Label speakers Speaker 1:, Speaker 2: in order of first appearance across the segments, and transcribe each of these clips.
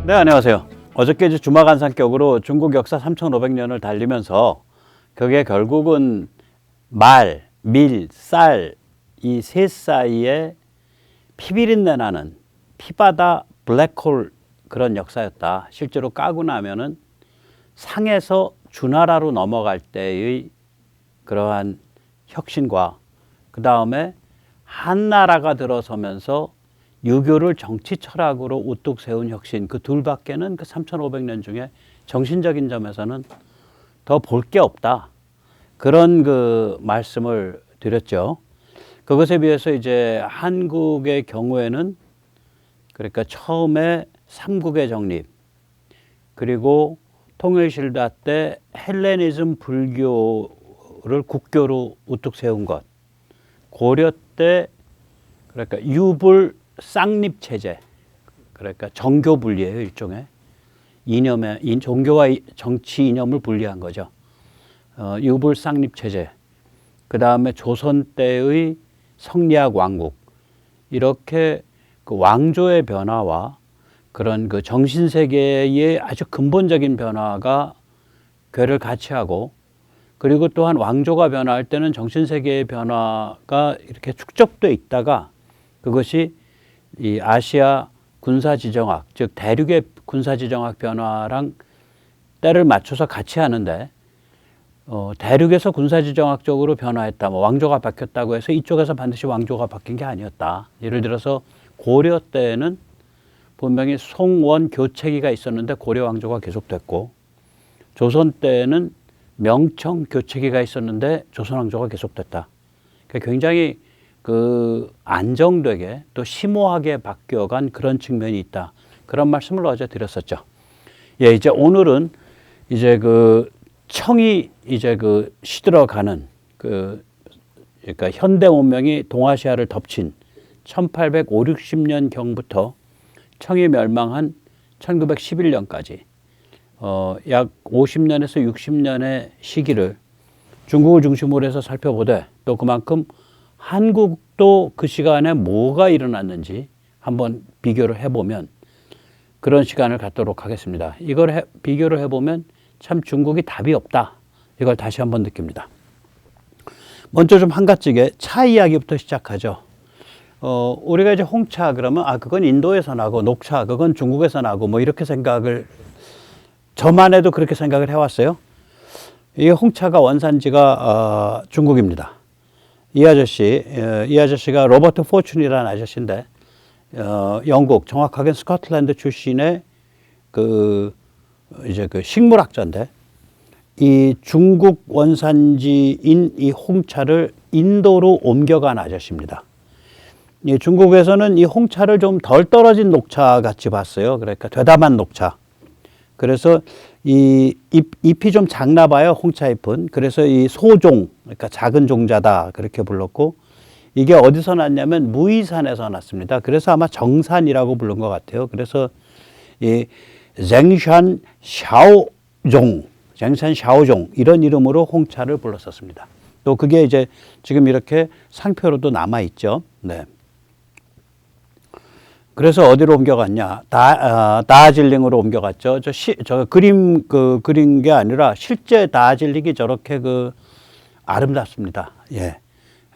Speaker 1: 네, 안녕하세요. 어저께 주마간산격으로 중국 역사 3,500년을 달리면서 그게 결국은 말, 밀, 쌀 이 셋 사이에 피비린내 나는 피바다 블랙홀 그런 역사였다. 실제로 까고 나면은 상에서 주나라로 넘어갈 때의 그러한 혁신과 그 다음에 한나라가 들어서면서 유교를 정치 철학으로 우뚝 세운 혁신, 그 둘밖에는 그 3,500년 중에 정신적인 점에서는 더 볼 게 없다. 그런 그 말씀을 드렸죠. 그것에 비해서 이제 한국의 경우에는 그러니까 처음에 삼국의 정립, 그리고 통일신라 때 헬레니즘 불교를 국교로 우뚝 세운 것, 고려 때 그러니까 유불 쌍립 체제, 그러니까 정교 분리예요, 일종의 이념의 종교와 정치 이념을 분리한 거죠. 유불 쌍립 체제, 그 다음에 조선 때의 성리학 왕국, 이렇게 그 왕조의 변화와 그런 그 정신 세계의 아주 근본적인 변화가 궤를 같이 하고, 그리고 또한 왕조가 변화할 때는 정신 세계의 변화가 이렇게 축적돼 있다가 그것이 이 아시아 군사지정학, 즉 대륙의 군사지정학 변화랑 때를 맞춰서 같이 하는데, 대륙에서 군사지정학적으로 변화했다, 뭐 왕조가 바뀌었다고 해서 이쪽에서 반드시 왕조가 바뀐 게 아니었다. 예를 들어서 고려 때는 분명히 송원 교체기가 있었는데 고려 왕조가 계속됐고, 조선 때는 명청 교체기가 있었는데 조선 왕조가 계속됐다. 그러니까 굉장히 그 안정되게 또 심오하게 바뀌어간 그런 측면이 있다. 그런 말씀을 어제 드렸었죠. 예, 이제 오늘은 이제 그 청이 이제 그 시들어가는 그 그러니까 현대 문명이 동아시아를 덮친 1850, 60년 경부터 청이 멸망한 1911년까지 약 50년에서 60년의 시기를 중국을 중심으로 해서 살펴보되, 또 그만큼 한국도 그 시간에 뭐가 일어났는지 한번 비교를 해보면 그런 시간을 갖도록 하겠습니다. 이걸 비교를 해보면 참 중국이 답이 없다. 이걸 다시 한번 느낍니다. 먼저 좀 한가지게 차 이야기부터 시작하죠. 우리가 이제 홍차 그러면 그건 인도에서 나고, 녹차 그건 중국에서 나고, 뭐 이렇게 생각을, 저만 해도 그렇게 생각을 해왔어요. 이 홍차가 원산지가 중국입니다. 이 아저씨가 로버트 포춘이라는 아저씨인데, 영국, 정확하게 스코틀랜드 출신의 이제 그 식물학자인데, 이 중국 원산지인 이 홍차를 인도로 옮겨간 아저씨입니다. 이 중국에서는 이 홍차를 좀 덜 떨어진 녹차 같이 봤어요. 그러니까 되담한 녹차. 그래서 이 잎이 좀 작나 봐요, 홍차 잎은. 그래서 이 소종, 그러니까 작은 종자다, 그렇게 불렀고, 이게 어디서 났냐면 무이산에서 났습니다. 그래서 아마 정산이라고 부른 것 같아요. 그래서 이 쟁산 샤오종 이런 이름으로 홍차를 불렀었습니다. 또 그게 이제 지금 이렇게 상표로도 남아 있죠. 네. 그래서 어디로 옮겨갔냐? 다질링으로 옮겨갔죠. 저 그린 게 아니라 실제 다질링이 저렇게 아름답습니다. 예.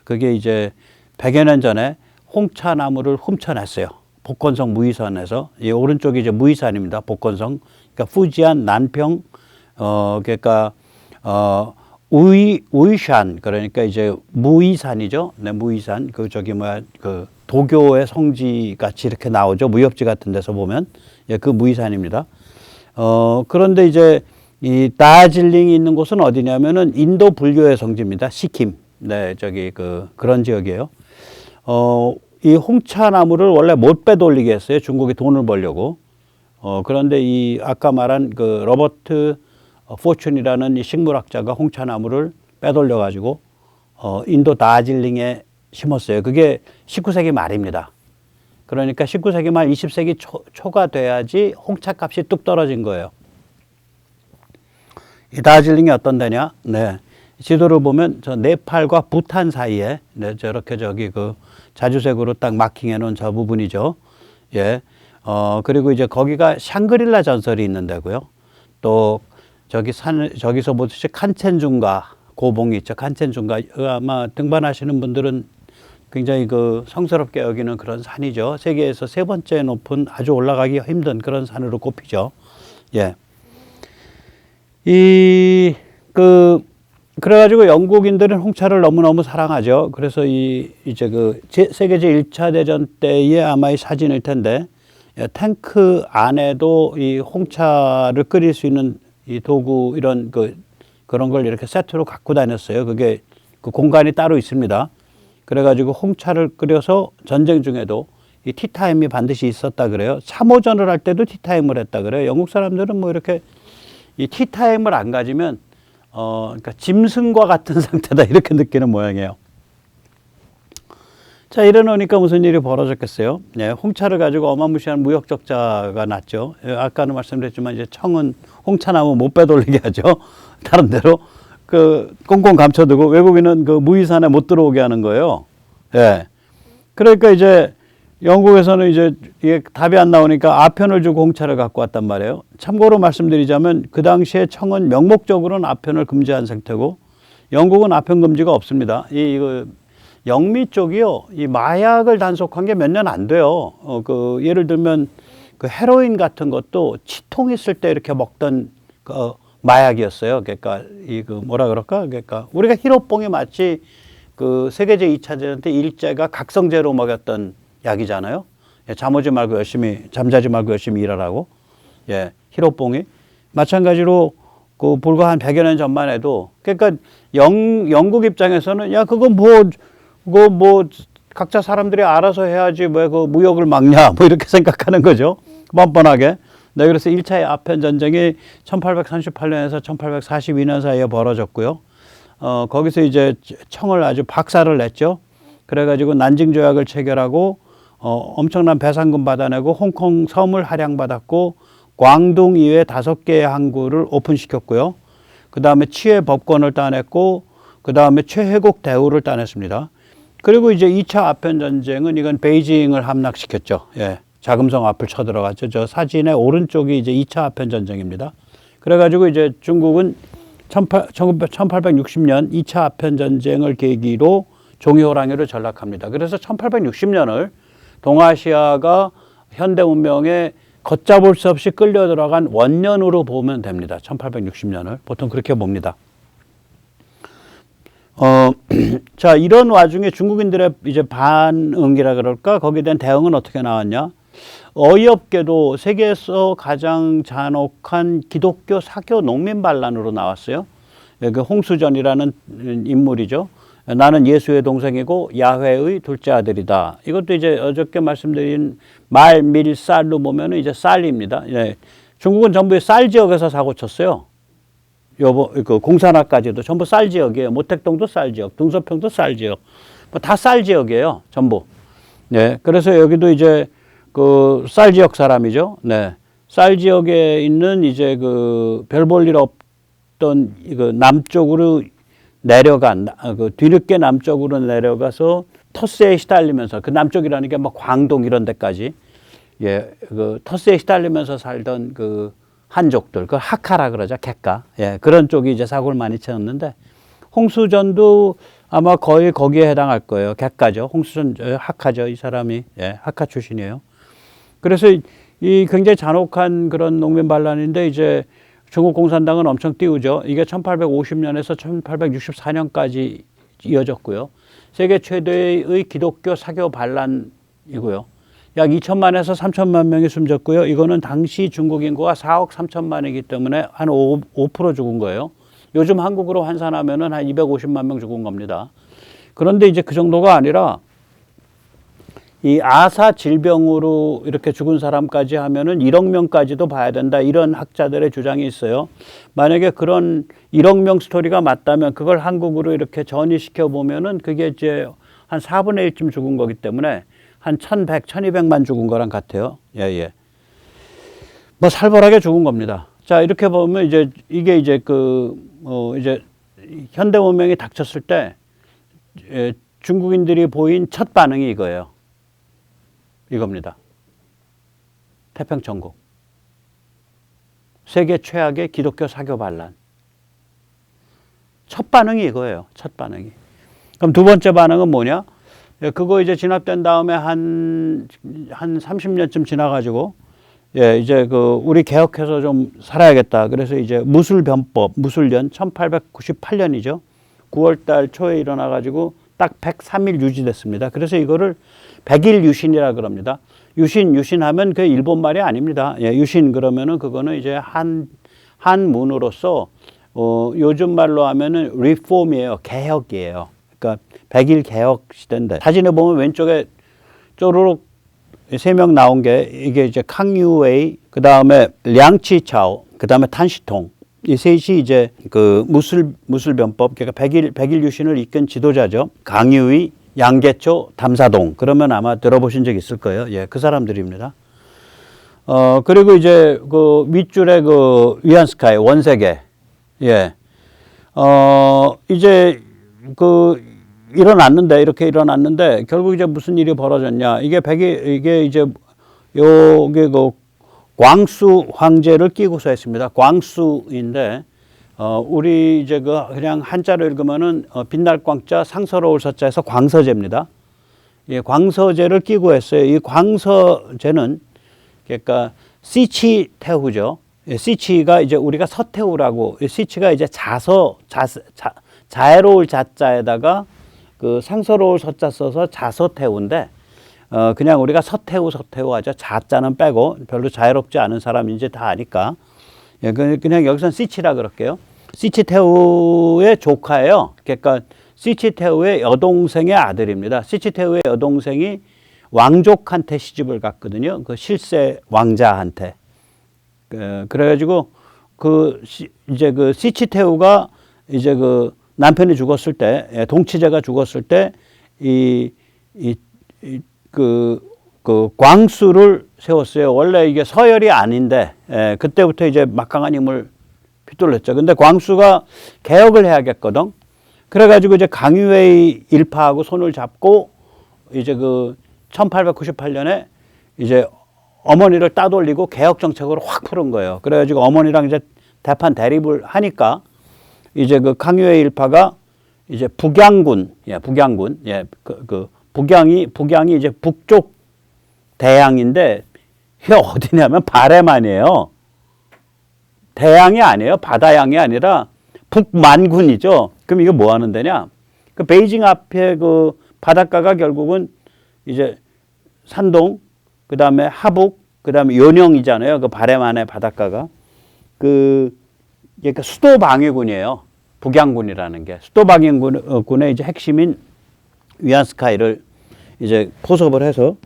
Speaker 1: 그게 이제 100여 년 전에 홍차 나무를 훔쳐냈어요. 복건성 무이산에서. 이 오른쪽이 이제 무이산입니다. 복건성. 그러니까 fujian, 난평, 그러니까 우이산, 그러니까 이제 무이산이죠. 네, 무이산. 도교의 성지 같이 이렇게 나오죠. 무협지 같은 데서 보면. 예, 그 무이산입니다. 그런데 이제 이 다질링이 있는 곳은 어디냐면은 인도 불교의 성지입니다. 시킴. 네, 그런 지역이에요. 이 홍차 나무를 원래 못 빼돌리게 했어요. 중국이 돈을 벌려고. 그런데 이 아까 말한 그 로버트 포춘이라는 이 식물학자가 홍차 나무를 빼돌려 가지고 인도 다질링에 심었어요. 그게 19세기 말입니다. 그러니까 19세기 말 20세기 초가 돼야지 홍차 값이 뚝 떨어진 거예요. 이 다질링이 어떤 데냐? 네. 지도를 보면 저 네팔과 부탄 사이에, 네, 저렇게 자주색으로 딱 마킹해 놓은 저 부분이죠. 예. 그리고 이제 거기가 샹그릴라 전설이 있는 데고요. 또 저기서 보듯이 칸첸중가 고봉이 있죠. 칸첸중가 아마 등반하시는 분들은 굉장히 그 성스럽게 여기는 그런 산이죠. 세계에서 세 번째 높은 아주 올라가기 힘든 그런 산으로 꼽히죠. 예. 그래가지고 영국인들은 홍차를 너무너무 사랑하죠. 그래서 이제 세계 제1차 대전 때의 아마 이 사진일 텐데, 탱크 안에도 이 홍차를 끓일 수 있는 이 도구, 그런 걸 이렇게 세트로 갖고 다녔어요. 그게 그 공간이 따로 있습니다. 그래가지고 홍차를 끓여서 전쟁 중에도 이 티타임이 반드시 있었다 그래요. 참호전을 할 때도 티타임을 했다 그래요. 영국 사람들은 뭐 이렇게 이 티타임을 안 가지면 그러니까 짐승과 같은 상태다 이렇게 느끼는 모양이에요. 자, 이러놓으니까 무슨 일이 벌어졌겠어요? 네, 홍차를 가지고 어마무시한 무역 적자가 났죠. 아까는 말씀드렸지만 이제 청은 홍차나무 못 빼돌리게 하죠. 다른 데로 꽁꽁 감춰두고 외국인은 그 무이산에 못 들어오게 하는 거예요. 예. 그러니까 이제 영국에서는 이제 이게 답이 안 나오니까 아편을 주고 홍차를 갖고 왔단 말이에요. 참고로 말씀드리자면 그 당시에 청은 명목적으로는 아편을 금지한 상태고 영국은 아편 금지가 없습니다. 영미 쪽이요, 이 마약을 단속한 게 몇 년 안 돼요. 예를 들면 그 헤로인 같은 것도 치통 있을 때 이렇게 먹던 마약이었어요. 그러니까 뭐라 그럴까? 그러니까 우리가 히로뽕이 마치 그 세계제 2차 대전 때 일제가 각성제로 먹였던 약이잖아요. 예, 잠자지 말고 열심히 일하라고. 예, 히로뽕이 마찬가지로 불과 한 100여 년 전만 해도 그러니까 영국 입장에서는 야 그거 뭐 각자 사람들이 알아서 해야지 왜 그 무역을 막냐 뭐 이렇게 생각하는 거죠. 뻔뻔하게. 네, 그래서 1차 아편 전쟁이 1838년에서 1842년 사이에 벌어졌고요. 거기서 이제 청을 아주 박살을 냈죠. 그래가지고 난징 조약을 체결하고 엄청난 배상금 받아내고 홍콩 섬을 할양받았고 광둥 이외에 5개의 항구를 오픈시켰고요. 그 다음에 치해 법권을 따냈고 그 다음에 최혜국 대우를 따냈습니다. 그리고 이제 2차 아편 전쟁은 이건 베이징을 함락시켰죠. 예, 자금성 앞을 쳐들어갔죠. 저 사진의 오른쪽이 이제 2차 아편 전쟁입니다. 그래가지고 이제 중국은 1860년 2차 아편 전쟁을 계기로 종이호랑이로 전락합니다. 그래서 1860년을 동아시아가 현대 문명에 걷잡을 수 없이 끌려 들어간 원년으로 보면 됩니다. 1860년을 보통 그렇게 봅니다. 자, 이런 와중에 중국인들의 이제 반응이라 그럴까? 거기에 대한 대응은 어떻게 나왔냐? 어이없게도 세계에서 가장 잔혹한 기독교 사교 농민 반란으로 나왔어요. 그 홍수전이라는 인물이죠. 나는 예수의 동생이고 야훼의 둘째 아들이다. 이것도 이제 어저께 말씀드린 말, 밀, 쌀로 보면은 이제 쌀입니다. 예. 중국은 전부 쌀 지역에서 사고 쳤어요. 공산화까지도 전부 쌀 지역이에요. 모택동도 쌀 지역, 등소평도 쌀 지역, 뭐 다 쌀 지역이에요. 전부. 네. 그래서 여기도 이제 그 쌀 지역 사람이죠. 네. 쌀 지역에 있는 이제 별 볼 일 없던 남쪽으로 뒤늦게 남쪽으로 내려가서 터스에 시달리면서 남쪽이라는 게 뭐 광동 이런 데까지 터스에 시달리면서 살던 한족들, 하카라 그러죠. 객가. 예, 그런 쪽이 이제 사고를 많이 쳤는데 홍수전도 아마 거의 거기에 해당할 거예요. 객가죠. 홍수전 하카죠. 이 사람이 하카 출신이에요. 그래서 이 굉장히 잔혹한 그런 농민 반란인데 이제 중국 공산당은 엄청 띄우죠. 이게 1850년에서 1864년까지 이어졌고요. 세계 최대의 기독교 사교 반란이고요. 약 2천만에서 3천만 명이 숨졌고요. 이거는 당시 중국 인구가 4억 3천만이기 때문에 한 5% 죽은 거예요. 요즘 한국으로 환산하면은 한 250만 명 죽은 겁니다. 그런데 이제 그 정도가 아니라 이 아사 질병으로 이렇게 죽은 사람까지 하면은 1억 명까지도 봐야 된다. 이런 학자들의 주장이 있어요. 만약에 그런 1억 명 스토리가 맞다면 그걸 한국으로 이렇게 전이시켜 보면은 그게 이제 한 4분의 1쯤 죽은 거기 때문에 한 1100, 1200만 죽은 거랑 같아요. 예. 뭐 살벌하게 죽은 겁니다. 자, 이렇게 보면 이제 이게 이제 이제 현대 문명이 닥쳤을 때 중국인들이 보인 첫 반응이 이거예요. 이겁니다. 태평천국. 세계 최악의 기독교 사교 반란. 첫 반응이 이거예요. 첫 반응이. 그럼 두 번째 반응은 뭐냐? 그거 이제 진압된 다음에 한 30년쯤 지나가지고, 이제 우리 개혁해서 좀 살아야겠다. 그래서 이제 무술변법, 무술년 1898년이죠. 9월달 초에 일어나가지고 딱 103일 유지됐습니다. 그래서 이거를 100일 유신이라 그럽니다. 유신하면 그 일본 말이 아닙니다. 유신 그러면은 그거는 이제 한문으로서 요즘 말로 하면은 리폼이에요. 개혁이에요. 그러니까 100일 개혁 시대인데 사진에 보면 왼쪽에 쪼르륵 3명 나온 게 이게 이제 캉유웨이, 그 다음에 량치차오, 그 다음에 탄시통. 이 셋이 이제 그 무술변법, 그러니까 100일 유신을 이끈 지도자죠. 강유위, 양계초, 담사동. 그러면 아마 들어보신 적 있을 거예요. 그 사람들입니다. 그리고 이제 그 밑줄에 그 위안스카이, 원세계. 이제 이렇게 일어났는데, 결국 이제 무슨 일이 벌어졌냐. 이게 이제 요게 광수 황제를 끼고서 했습니다. 광수인데, 우리 이제 그냥 한자로 읽으면은 빛날 광자 상서로울 서자에서 광서제입니다. 광서제를 끼고 했어요. 이 광서제는 그러니까 시치태후죠. 시치가 이제 우리가 서태후라고, 시치가 이제 자애로울 자자에다가 그 상서로울 서자 써서 자서태후인데, 그냥 우리가 서태후 하죠. 자자는 빼고, 별로 자애롭지 않은 사람인지 다 아니까. 그냥 여기선 시치라 그럴게요. 시치태후의 조카예요. 그러니까 시치태후의 여동생의 아들입니다. 시치태후의 여동생이 왕족한테 시집을 갔거든요. 그 실세 왕자한테. 그래가지고 이제 그 시치태후가 이제 그 남편이 죽었을 때, 동치제가 죽었을 때 그 광수를 세웠어요. 원래 이게 서열이 아닌데, 그때부터 이제 막강한 힘을 휘둘렀죠. 근데 광수가 개혁을 해야겠거든. 그래가지고 이제 강유회의 일파하고 손을 잡고 이제 그 1898년에 이제 어머니를 따돌리고 개혁 정책으로 확 풀은 거예요. 그래가지고 어머니랑 이제 대판 대립을 하니까 이제 그 강유회 일파가 이제 북양군, 북양이 이제 북쪽 대양인데, 이게 어디냐면 바레만이에요. 대양이 아니에요. 바다양이 아니라 북만군이죠. 그럼 이거 뭐 하는 데냐? 그 베이징 앞에 그 바닷가가 결국은 이제 산동, 그 다음에 하북, 그 다음에 연영이잖아요. 그 바레만의 바닷가가. 그러니까 수도 방위군이에요. 북양군이라는 게. 수도 방위군의 이제 핵심인 위안스카이를 이제 포섭을 해서,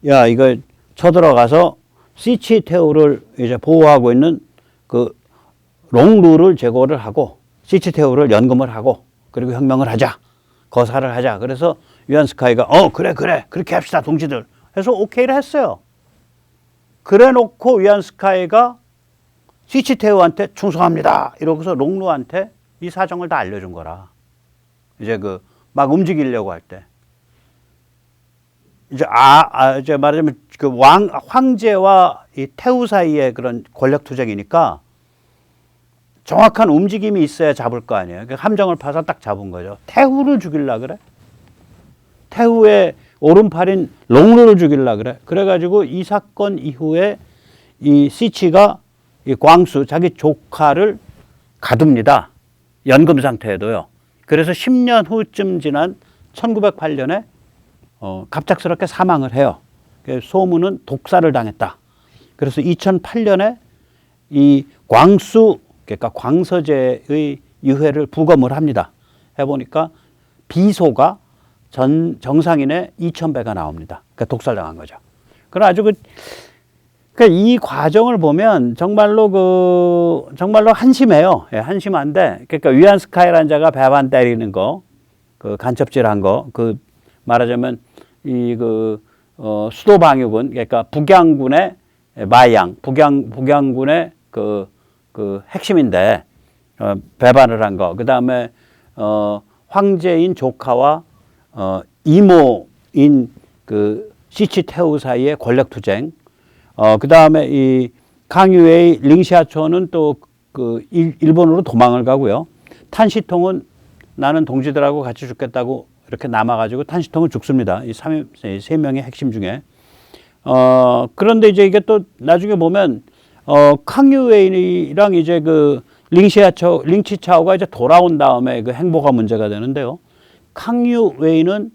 Speaker 1: 야, 이거 쳐들어가서 시치태후를 이제 보호하고 있는 그 롱루를 제거를 하고, 시치태후를 연금을 하고, 그리고 혁명을 하자. 거사를 하자. 그래서 위안스카이가 그래 그렇게 합시다 동지들 해서 오케이를 했어요. 그래 놓고 위안스카이가 시치태후한테 충성합니다 이러고서 롱루한테 이 사정을 다 알려준 거라. 이제 막 움직이려고 할 때 이제 이제 말하자면 그 황제와 이 태후 사이의 그런 권력 투쟁이니까 정확한 움직임이 있어야 잡을 거 아니에요. 그러니까 함정을 파서 딱 잡은 거죠. 태후를 죽일라 그래? 태후의 오른팔인 롱루를 죽일라 그래? 그래가지고 이 사건 이후에 이 시치가 이 광수 자기 조카를 가둡니다. 연금 상태에도요. 그래서 10년 후쯤 지난 1908년에 갑작스럽게 사망을 해요. 소문은 독사를 당했다. 그래서 2008년에 이 광수, 그러니까 광서제의 유해를 부검을 합니다. 해보니까 비소가 정상인의 2,000배가 나옵니다. 그러니까 독살당한 거죠. 그럼 아주 그러니까 이 과정을 보면 정말로 한심해요. 한심한데, 그러니까 위안스카이라는 자가 배반 때리는 거, 간첩질한 거, 말하자면 수도 방위군, 그러니까 북양군의 마양, 북양군의 핵심인데 배반을 한 거. 그 다음에 황제인 조카와 이모인 시치태후 사이의 권력 투쟁. 그 다음에 이 강유웨이 링시아초는 또 그 일본으로 도망을 가고요. 탄시통은 나는 동지들하고 같이 죽겠다고 이렇게 남아가지고 탄시통은 죽습니다. 이 세 명의 핵심 중에. 그런데 이제 이게 또 나중에 보면, 캉유웨이랑 이제 그 링치차오가 이제 돌아온 다음에 그 행보가 문제가 되는데요. 캉유웨이는,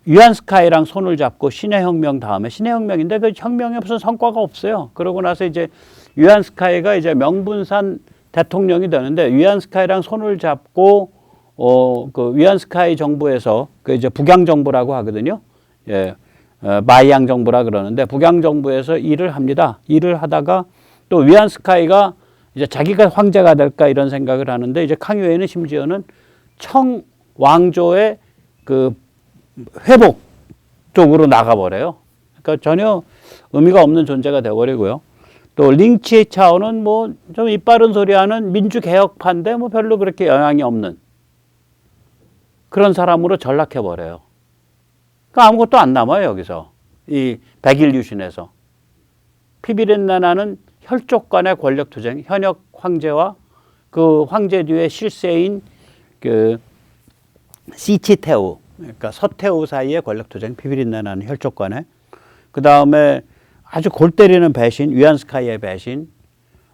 Speaker 1: 유안스카이랑 손을 잡고 신해혁명 다음에, 신해혁명인데 그 혁명에 무슨 성과가 없어요. 그러고 나서 이제 유안스카이가 이제 명분산 대통령이 되는데, 유안스카이랑 손을 잡고, 그 위안스카이 정부에서 그 이제 북양 정부라고 하거든요. 예, 마이양 정부라 그러는데 북양 정부에서 일을 합니다. 일을 하다가 또 위안스카이가 이제 자기가 황제가 될까 이런 생각을 하는데 이제 캉유웨이는 심지어는 청 왕조의 그 회복 쪽으로 나가버려요. 그러니까 전혀 의미가 없는 존재가 되어버리고요. 또 링치차오는 뭐 좀 이빠른 소리하는 민주개혁파인데 뭐 별로 그렇게 영향이 없는 그런 사람으로 전락해버려요. 그러니까 아무것도 안 남아요, 여기서. 이 백일유신에서. 피비린나나는 혈족 간의 권력투쟁, 현역 황제와 그 황제 뒤에 실세인 그 시치태우, 그러니까 서태우 사이의 권력투쟁, 피비린나나는 혈족 간의. 그 다음에 아주 골 때리는 배신, 위안스카이의 배신.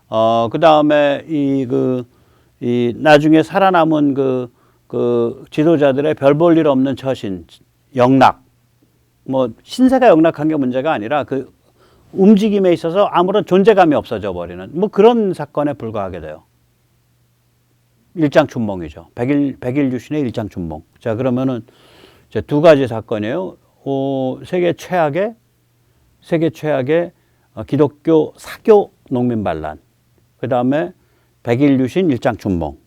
Speaker 1: 그 다음에 이 나중에 살아남은 그 지도자들의 별 볼 일 없는 처신, 영락. 뭐 신세가 영락한 게 문제가 아니라 그 움직임에 있어서 아무런 존재감이 없어져 버리는 뭐 그런 사건에 불과하게 돼요. 일장춘몽이죠. 백일유신의 일장춘몽. 자, 그러면은 이제 두 가지 사건이에요. 세계 최악의 기독교 사교 농민 반란. 그 다음에 백일유신 일장춘몽.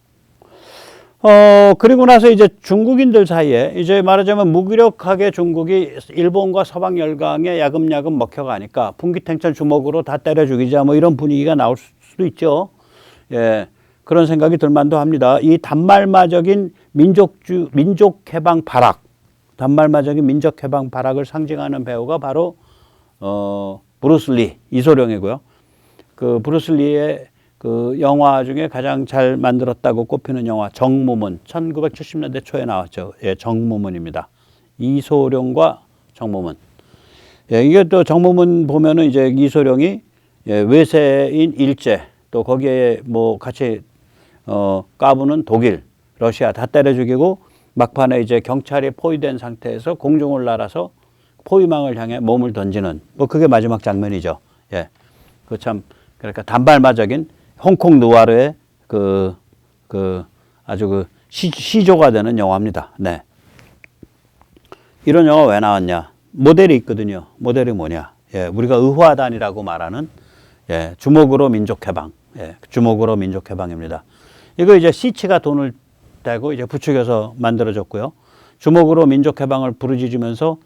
Speaker 1: 그리고 나서 이제 중국인들 사이에 이제 말하자면 무기력하게 중국이 일본과 서방 열강에 야금야금 먹혀가니까 분기탱천 주먹으로 다 때려 죽이자 뭐 이런 분위기가 나올 수도 있죠. 예. 그런 생각이 들 만도 합니다. 이 단말마적인 민족해방 발악, 단말마적인 민족해방 발악을 상징하는 배우가 바로, 브루슬리, 이소룡이고요. 그 브루슬리의 그 영화 중에 가장 잘 만들었다고 꼽히는 영화 정무문 1970년대 초에 나왔죠. 예, 정무문입니다. 이소룡과 정무문. 예, 이게 또 정무문 보면은 이제 이소룡이 예, 외세인 일제 또 거기에 뭐 같이 까부는 독일, 러시아 다 때려 죽이고 막판에 이제 경찰이 포위된 상태에서 공중을 날아서 포위망을 향해 몸을 던지는 뭐 그게 마지막 장면이죠. 예, 그 참 그러니까 단발마적인 홍콩 누아르의 아주 시조가 되는 영화입니다. 네. 이런 영화 왜 나왔냐? 모델이 있거든요. 모델이 뭐냐? 예, 우리가 의화단이라고 말하는 예, 주목으로 민족해방. 예, 주목으로 민족해방입니다. 이거 이제 시치가 돈을 대고 이제 부추겨서 만들어졌고요. 주목으로 민족해방을 부르짖으면서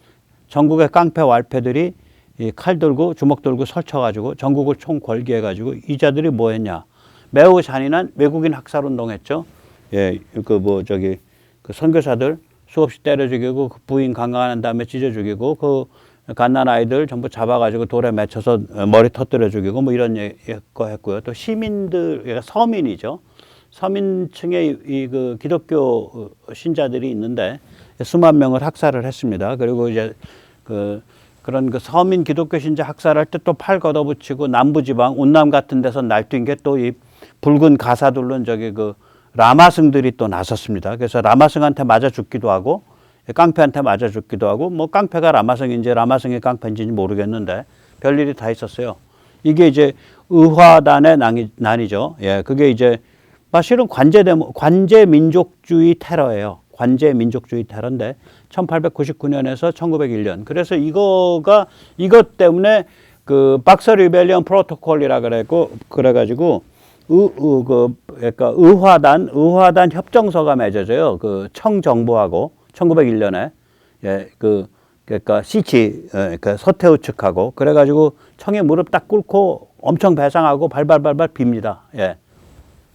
Speaker 1: 전국의 깡패 wal패들이 이 칼 들고 주먹 들고 설쳐가지고 전국을 총 걸기해가지고 이자들이 뭐 했냐. 매우 잔인한 외국인 학살운동 했죠. 예, 그 선교사들 수없이 때려 죽이고 그 부인 강간한 다음에 찢어 죽이고 그 갓난 아이들 전부 잡아가지고 돌에 맺혀서 머리 터뜨려 죽이고 뭐 이런 거 했고요. 또 시민들, 그러니까 서민이죠. 서민층의 그 기독교 신자들이 있는데 수만 명을 학살을 했습니다. 그리고 이제 그런 그 서민 기독교 신자 학살할 때 또 팔 걷어붙이고 남부지방 운남 같은 데서 날뛴 게 또 이 붉은 가사둘른 그 라마승들이 또 나섰습니다. 그래서 라마승한테 맞아 죽기도 하고 깡패한테 맞아 죽기도 하고 뭐 깡패가 라마승인지 라마승이 깡패인지 모르겠는데 별일이 다 있었어요. 이게 이제 의화단의 난이죠. 예, 그게 이제 사실은 관제 민족주의 테러예요. 관제 민족주의 테러인데 1899년에서 1901년. 그래서 이것 때문에 그 박서 리벨리언 프로토콜이라 그래가지고 그러니까 의화단 협정서가 맺어져요. 그 청 정부하고 1901년에 예, 그러니까 시치 그 서태후 측하고 그래가지고 청에 무릎 딱 꿇고 엄청 배상하고 발발발발 빕니다. 예.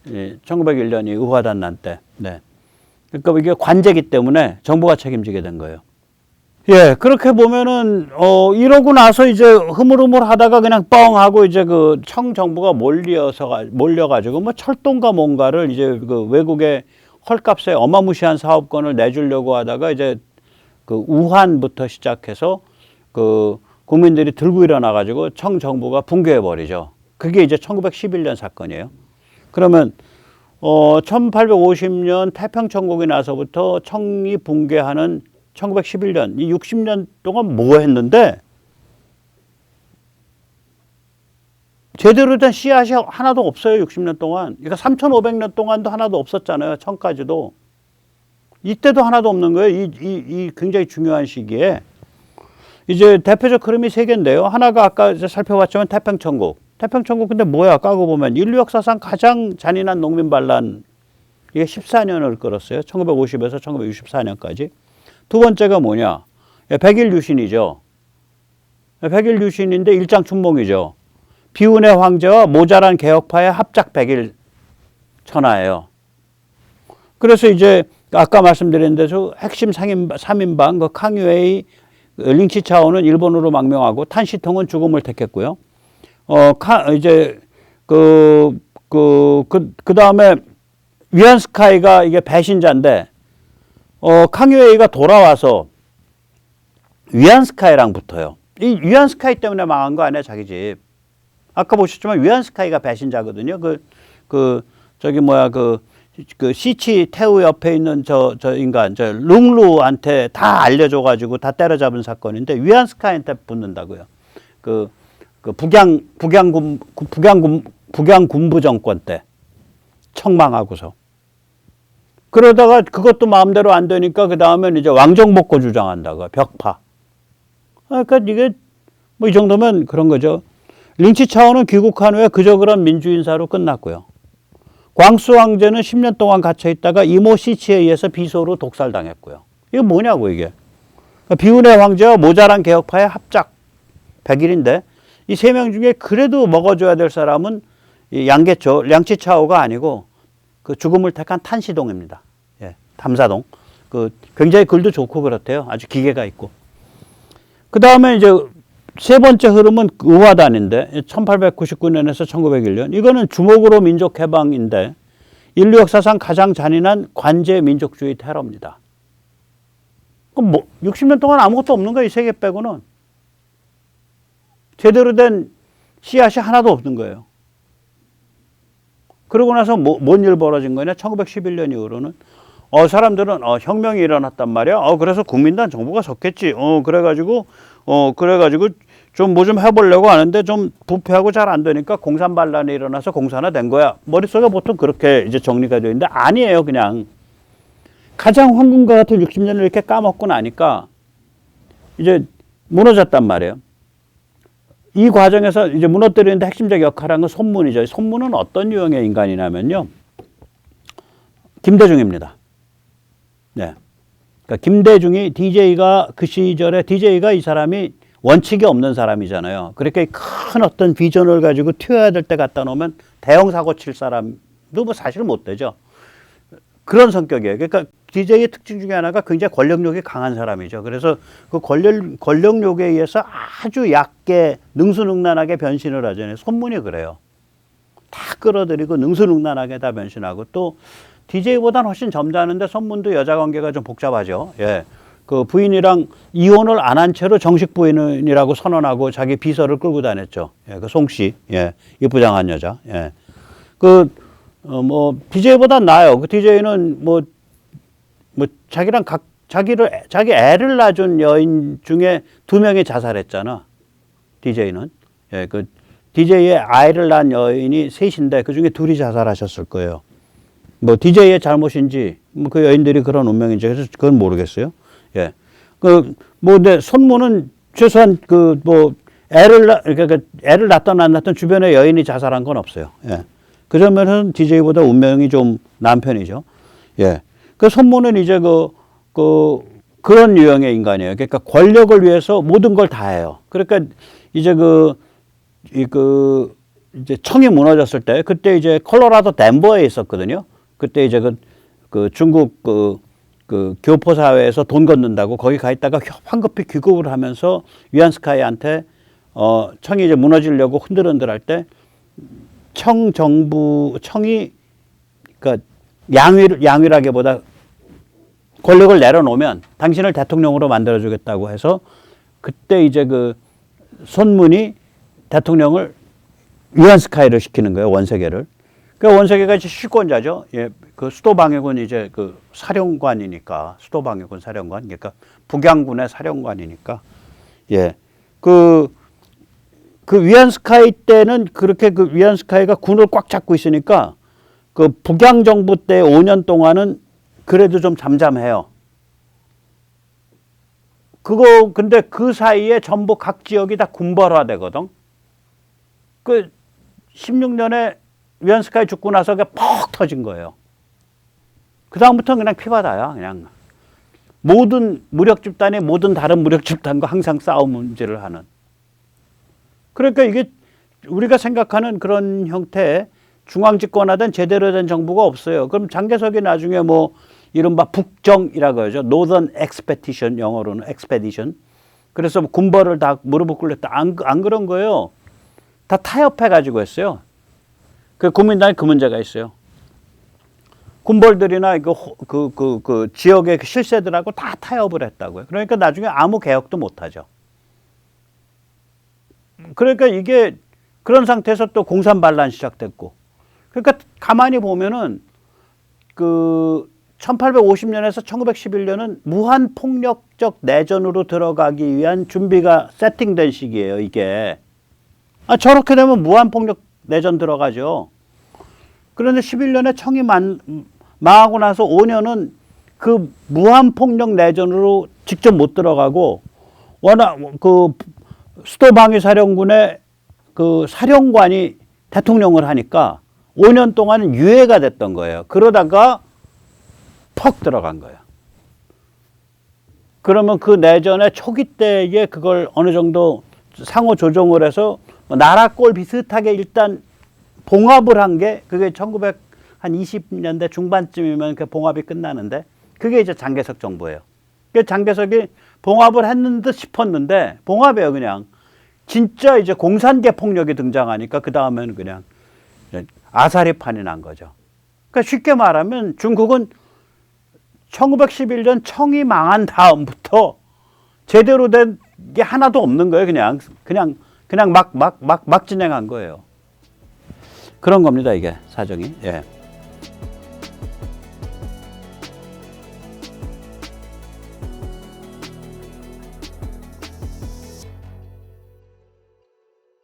Speaker 1: 1901년이 의화단 난 때. 네. 그러니까 이게 관제기 때문에 정부가 책임지게 된 거예요. 예, 그렇게 보면은, 이러고 나서 이제 흐물흐물 하다가 그냥 뻥 하고 이제 그 청 정부가 몰려가지고 뭐 철도인가 뭔가를 이제 그 외국에 헐값에 어마무시한 사업권을 내주려고 하다가 이제 그 우한부터 시작해서 그 국민들이 들고 일어나가지고 청 정부가 붕괴해버리죠. 그게 이제 1911년 사건이에요. 그러면 1850년 태평천국이 나서부터 청이 붕괴하는 1911년, 이 60년 동안 뭐 했는데 제대로 된 씨앗이 하나도 없어요. 60년 동안. 그러니까 3,500년 동안도 하나도 없었잖아요. 청까지도. 이때도 하나도 없는 거예요. 이 굉장히 중요한 시기에. 이제 대표적 흐름이 세 개인데요. 하나가 아까 이제 살펴봤지만 태평천국. 태평천국 근데 뭐야? 까고 보면 인류 역사상 가장 잔인한 농민 반란. 이게 14년을 끌었어요. 1950에서 1964년까지. 두 번째가 뭐냐? 백일유신이죠. 백일유신인데 일장춘몽이죠. 비운의 황제와 모자란 개혁파의 합작 백일천하예요. 그래서 이제 아까 말씀드린 대로 핵심 3인방 그 캉유에이, 링치차오는 일본으로 망명하고 탄시통은 죽음을 택했고요. 이제 그 다음에 위안스카이가 이게 배신자인데 캉유에이가 돌아와서 위안스카이랑 붙어요. 이 위안스카이 때문에 망한 거 아니야, 자기 집. 아까 보셨지만 위안스카이가 배신자거든요. 시치 태우 옆에 있는 저 인간, 저 룽루한테 다 알려줘가지고 다 때려잡은 사건인데 위안스카이한테 붙는다고요. 북양군부 정권 때 청망하고서. 그러다가 그것도 마음대로 안 되니까 그 다음엔 이제 왕정복고 주장한다고 벽파. 그러니까 이게 뭐 이 정도면 그런 거죠. 링치차오는 귀국한 후에 그저 그런 민주인사로 끝났고요. 광수 황제는 10년 동안 갇혀 있다가 이모 시치에 의해서 비소로 독살당했고요. 이게 뭐냐고 이게. 비운의 황제와 모자란 개혁파의 합작 100일인데 이 세 명 중에 그래도 먹어줘야 될 사람은 양계초, 량치차오가 아니고 그 죽음을 택한 탄시동입니다. 예, 담사동. 굉장히 글도 좋고 그렇대요. 아주 기계가 있고. 그 다음에 이제 세 번째 흐름은 의화단인데 1899년에서 1901년. 이거는 주목으로 민족해방인데 인류 역사상 가장 잔인한 관제 민족주의 테러입니다. 그럼 뭐 60년 동안 아무것도 없는 거예요. 이 세 개 빼고는. 제대로 된 씨앗이 하나도 없는 거예요. 그러고 나서 뭔 일 벌어진 거냐? 1911년 이후로는 사람들은 혁명이 일어났단 말이야. 그래서 국민당 정부가 섰겠지. 그래가지고 좀 뭐 좀 해보려고 하는데 좀 부패하고 잘 안 되니까 공산 반란이 일어나서 공산화 된 거야. 머릿속에 보통 그렇게 이제 정리가 되어 있는데 아니에요. 그냥 가장 황금과 같은 60년을 이렇게 까먹고 나니까 이제 무너졌단 말이에요. 이 과정에서 이제 무너뜨리는데 핵심적 역할을 한 건 손문이죠. 손문은 어떤 유형의 인간이냐면요. 김대중입니다. 네. 그러니까 김대중이 DJ가 그 시절에 DJ가 이 사람이 원칙이 없는 사람이잖아요. 그렇게 큰 어떤 비전을 가지고 튀어야 될 때 갖다 놓으면 대형 사고 칠 사람도 뭐 사실 못 되죠. 그런 성격이에요. 그러니까 DJ의 특징 중에 하나가 굉장히 권력욕이 강한 사람이죠. 그래서 그 권력욕에 의해서 아주 얕게 능수능란하게 변신을 하잖아요. 손문이 그래요. 다 끌어들이고 능수능란하게 다 변신하고 또 DJ보다는 훨씬 점잖은데 손문도 여자 관계가 좀 복잡하죠. 예. 그 부인이랑 이혼을 안 한 채로 정식 부인이라고 선언하고 자기 비서를 끌고 다녔죠. 예. 그 송씨. 예. 이쁘장한 여자. 예. DJ보다 나아요. 그 DJ는 자기 애를 낳아준 여인 중에 2명이 자살했잖아. DJ는. 예, DJ의 아이를 낳은 여인이 3인데 그 중에 2이 자살하셨을 거예요. DJ의 잘못인지, 그 여인들이 그런 운명인지, 그래서 그건 모르겠어요. 예. 근데 손문은 최소한 애를 낳든 안 낳든 주변에 여인이 자살한 건 없어요. 예. 그 점에서는 DJ보다 운명이 좀 나은 편이죠. 예. 그 손문은 이제 그런 유형의 인간이에요. 그러니까 권력을 위해서 모든 걸 다 해요. 그러니까 이제 이제 청이 무너졌을 때, 그때 이제 콜로라도 덴버에 있었거든요. 그때 이제 중국 그 교포 사회에서 돈 걷는다고 거기 가 있다가 황급히 귀국을 하면서 위안스카이한테 청이 이제 무너지려고 흔들흔들할 때 청이 그러니까 양위라기보다 권력을 내려놓으면 당신을 대통령으로 만들어주겠다고 해서 그때 이제 그 손문이 대통령을 위안스카이를 시키는 거예요, 원세계를. 그 원세계가 이제 실권자죠. 예, 그 수도방해군 이제 그 사령관이니까 수도방해군 사령관, 그러니까 북양군의 사령관이니까 예, 그 위안스카이 때는 그렇게 그 위안스카이가 군을 꽉 잡고 있으니까 그 북양 정부 때 5년 동안은 그래도 좀 잠잠해요. 근데 그 사이에 전부 각 지역이 다 군벌화되거든. 그 16년에 위안스카이 죽고 나서 그게 퍽 터진 거예요. 그다음부터는 그냥 피바다야. 그냥 모든 무력 집단이 모든 다른 무력 집단과 항상 싸움 문제를 하는. 그러니까 이게 우리가 생각하는 그런 형태의 중앙집권화된 제대로 된 정부가 없어요. 그럼 장개석이 나중에 뭐 이른바 북정이라고 하죠. Northern Expedition, 영어로는 Expedition. 그래서 군벌을 다 무릎을 꿇렸다. 안 그런 거예요. 다 타협해가지고 했어요. 그 국민당에 그 문제가 있어요. 군벌들이나 그 지역의 실세들하고 다 타협을 했다고요. 그러니까 나중에 아무 개혁도 못하죠. 그러니까 이게 그런 상태에서 또 공산 반란 시작됐고. 그러니까 가만히 보면은 그 1850년에서 1911년은 무한 폭력적 내전으로 들어가기 위한 준비가 세팅된 시기예요, 이게. 저렇게 되면 무한 폭력 내전 들어가죠. 그런데 11년에 청이 망하고 나서 5년은 그 무한 폭력 내전으로 직접 못 들어가고 워낙 그 수도방위 사령군의 그 사령관이 대통령을 하니까 5년 동안은 유예가 됐던 거예요. 그러다가 퍽 들어간 거예요. 그러면 그 내전의 초기 때에 그걸 어느 정도 상호 조정을 해서 나라 꼴 비슷하게 일단 봉합을 한 게 그게 1920년대 중반쯤이면 그 봉합이 끝나는데 그게 이제 장개석 정부예요. 그 장개석이 봉합을 했는 듯 싶었는데 봉합이에요, 그냥. 진짜 이제 공산계 폭력이 등장하니까 그 다음에는 그냥 아사리판이 난 거죠. 그러니까 쉽게 말하면 중국은 1911년 청이 망한 다음부터 제대로 된 게 하나도 없는 거예요. 그냥 막 진행한 거예요. 그런 겁니다, 이게 사정이. 예.